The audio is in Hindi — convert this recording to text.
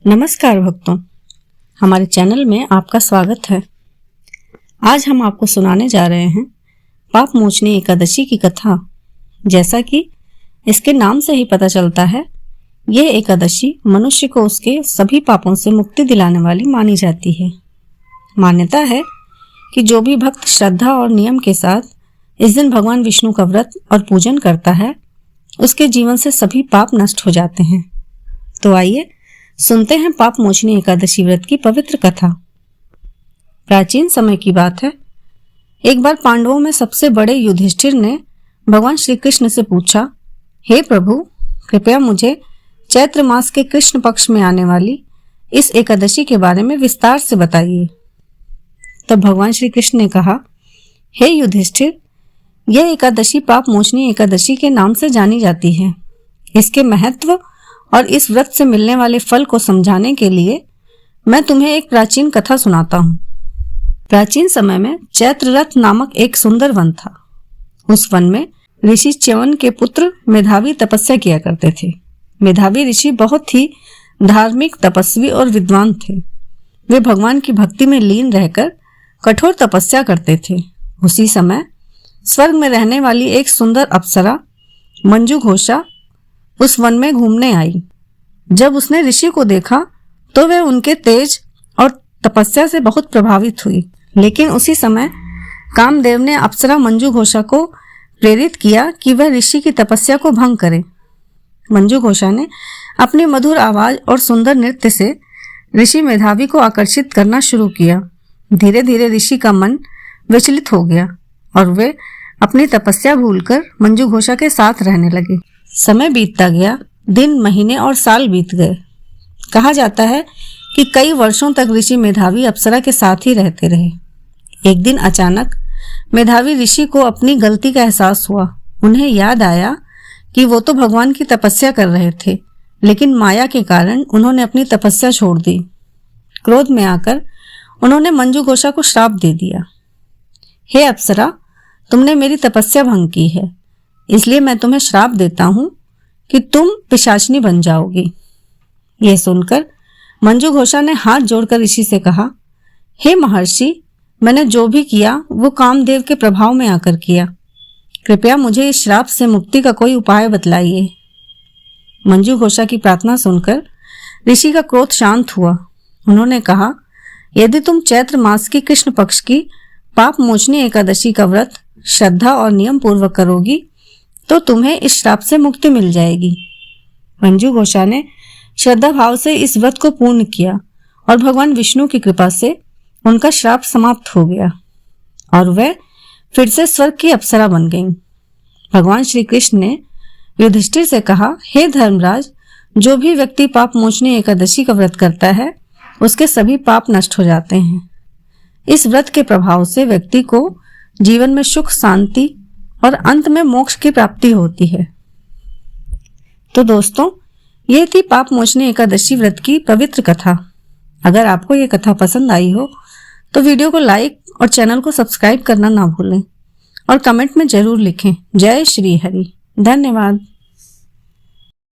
नमस्कार भक्तों, हमारे चैनल में आपका स्वागत है। आज हम आपको सुनाने जा रहे हैं पाप मोचनी एकादशी की कथा। जैसा कि इसके नाम से ही पता चलता है, यह एकादशी मनुष्य को उसके सभी पापों से मुक्ति दिलाने वाली मानी जाती है। मान्यता है कि जो भी भक्त श्रद्धा और नियम के साथ इस दिन भगवान विष्णु का व्रत और पूजन करता है, उसके जीवन से सभी पाप नष्ट हो जाते हैं। तो आइए सुनते हैं पाप मोचनी एकादशी व्रत की पवित्र कथा। प्राचीन समय की बात है। एक बार पांडवों में सबसे बड़े युधिष्ठिर ने भगवान श्री कृष्ण से पूछा, हे प्रभु, कृपया मुझे चैत्र मास के कृष्ण पक्ष में आने वाली इस एकादशी के बारे में विस्तार से बताइए। तब भगवान श्री कृष्ण ने कहा, हे युधिष्ठिर, यह एकादशी पाप मोचनी एकादशी के नाम से जानी जाती है। इसके महत्व और इस व्रत से मिलने वाले फल को समझाने के लिए मैं तुम्हें एक प्राचीन कथा सुनाता हूँ। प्राचीन समय में चैत्ररथ नामक एक सुंदर वन था। उस वन में ऋषि च्यवन के पुत्र मेधावी तपस्या किया करते थे। मेधावी ऋषि बहुत ही धार्मिक, तपस्वी और विद्वान थे। वे भगवान की भक्ति में लीन रहकर कठोर तपस्या करते थे। उसी समय स्वर्ग में रहने वाली एक सुंदर अप्सरा मंजू घोषा उस वन में घूमने आई। जब उसने ऋषि को देखा तो वह उनके तेज और तपस्या से बहुत प्रभावित हुई। लेकिन उसी समय कामदेव ने अप्सरा मंजू घोषा को प्रेरित किया कि वह ऋषि की तपस्या को भंग करे। मंजू घोषा ने अपनी मधुर आवाज और सुंदर नृत्य से ऋषि मेधावी को आकर्षित करना शुरू किया। धीरे धीरे ऋषि का मन विचलित हो गया और वे अपनी तपस्या भूलकर मंजू घोषा के साथ रहने लगे। समय बीतता गया, दिन, महीने और साल बीत गए। कहा जाता है कि कई वर्षों तक ऋषि मेधावी अप्सरा के साथ ही रहते रहे। एक दिन अचानक मेधावी ऋषि को अपनी गलती का एहसास हुआ। उन्हें याद आया कि वो तो भगवान की तपस्या कर रहे थे, लेकिन माया के कारण उन्होंने अपनी तपस्या छोड़ दी। क्रोध में आकर उन्होंने मंजू घोषा को श्राप दे दिया। हे अप्सरा, तुमने मेरी तपस्या भंग की है, इसलिए मैं तुम्हें श्राप देता हूं कि तुम पिशाचिनी बन जाओगी। यह सुनकर मंजू घोषा ने हाथ जोड़कर ऋषि से कहा, हे महर्षि, मैंने जो भी किया वो कामदेव के प्रभाव में आकर किया। कृपया मुझे इस श्राप से मुक्ति का कोई उपाय बतलाइए। मंजू घोषा की प्रार्थना सुनकर ऋषि का क्रोध शांत हुआ। उन्होंने कहा, यदि तुम चैत्र मास की कृष्ण पक्ष की पाप मोचनी एकादशी का व्रत श्रद्धा और नियम पूर्वक करोगी तो तुम्हें इस श्राप से मुक्ति मिल जाएगी। मंजू घोषा ने श्रद्धा भाव से इस व्रत को पूर्ण किया और भगवान विष्णु की कृपा से उनका श्राप समाप्त हो गया और वह फिर से स्वर्ग की अप्सरा बन गईं। भगवान श्री कृष्ण ने युधिष्ठिर से कहा, हे धर्मराज, जो भी व्यक्ति पाप मोचनी एकादशी का व्रत करता है उसके सभी पाप नष्ट हो जाते हैं। इस व्रत के प्रभाव से व्यक्ति को जीवन में सुख, शांति और अंत में मोक्ष की प्राप्ति होती है। तो दोस्तों, ये थी पाप मोचनी एकादशी व्रत की पवित्र कथा। अगर आपको ये कथा पसंद आई हो तो वीडियो को लाइक और चैनल को सब्सक्राइब करना ना भूलें और कमेंट में जरूर लिखें। जय श्री हरि। धन्यवाद।